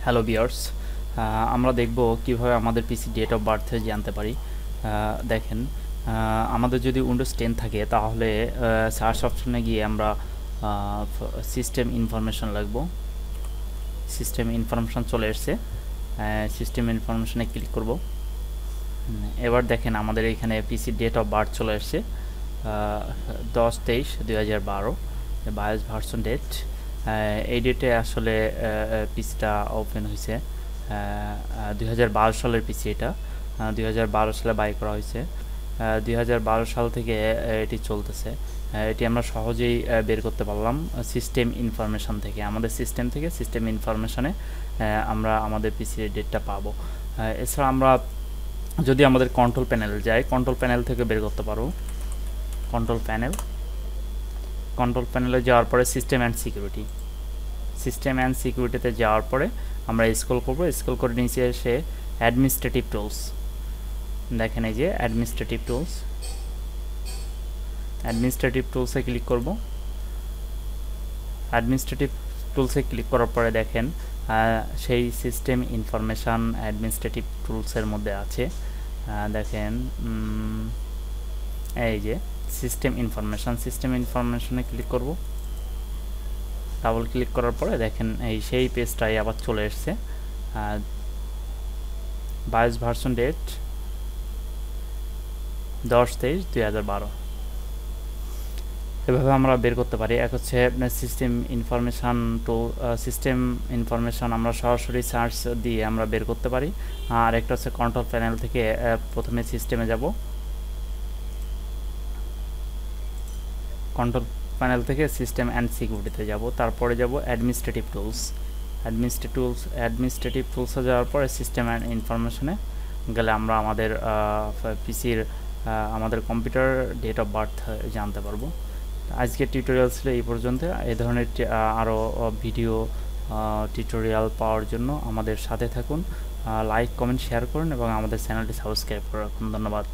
Hello viewers, আমরা দেখব কিভাবে আমাদের পিসি ডেট অফ বার্থ জানতে পারি। দেখেন, আমাদের যদি উইন্ডোজ 10 থাকে তাহলে সার্চ অপশনে গিয়ে আমরা সিস্টেম ইনফরমেশন লিখব। সিস্টেম ইনফরমেশন চলে এসছে, সিস্টেম ইনফরমেশনে ক্লিক করব। এবার দেখেন আমাদের এখানে পিসি ডেট অফ বার্থ চলে এসছে 10/23/2012, বায়োস ভার্সন ডেট। এই ডেটে আসলে পিসিটা ওপেন হয়েছে 2012 সালের পিসি। এটা 2012 সালে বাই করা হয়েছে। 2012 সাল থেকে এটি চলতেছে। এটি আমরা সহজেই বের করতে পারলাম সিস্টেম ইনফরমেশন থেকে। আমাদের সিস্টেম থেকে সিস্টেম ইনফরমেশনে আমরা আমাদের পিসির ডেটটা পাবো। এছাড়া আমরা যদি আমাদের কন্ট্রোল প্যানেল যাই, কন্ট্রোল প্যানেল থেকে বের করতে পারবো। কন্ট্রোল প্যানেলে যাওয়ার পরে সিস্টেম অ্যান্ড সিকিউরিটিতে যাওয়ার পরে আমরা স্ক্রল করব। স্ক্রল করে নিচে এসে অ্যাডমিনিস্ট্রেটিভ টুলস, দেখেন এই যে অ্যাডমিনিস্ট্রেটিভ টুলসে ক্লিক করব। অ্যাডমিনিস্ট্রেটিভ টুলসে ক্লিক করার পরে দেখেন সেই সিস্টেম ইনফরমেশান অ্যাডমিনিস্ট্রেটিভ টুলসের মধ্যে আছে। দেখেন এই যে সিস্টেম ইনফরমেশনে ক্লিক করব। ডাবল ক্লিক করার পরে দেখেন এই সেই পেজটাই আবার চলে এসছে। BIOS version date 10/23/2012। এভাবে আমরা বের করতে পারি। এক হচ্ছে সিস্টেম ইনফরমেশান আমরা সরাসরি সার্চ দিয়ে আমরা বের করতে পারি। আর একটা হচ্ছে কন্ট্রোল প্যানেল থেকে প্রথমে সিস্টেমে যাব, কন্ট্রোল প্যানেল থেকে সিস্টেম অ্যান্ড সিকিউরিটিতে যাব, তারপরে যাব অ্যাডমিনিস্ট্রেটিভ টুলসে যাওয়ার পরে সিস্টেম অ্যান্ড ইনফরমেশনে গেলে আমরা আমাদের পিসির আমাদের কম্পিউটার ডেট অফ বার্থ জানতে পারবো। আজকের টিউটোরিয়াল ছিল এই পর্যন্ত। এই ধরনের আরও ভিডিও টিউটোরিয়াল পাওয়ার জন্য আমাদের সাথে থাকুন, লাইক কমেন্ট শেয়ার করুন এবং আমাদের চ্যানেলটি সাবস্ক্রাইব করে রাখুন। ধন্যবাদ।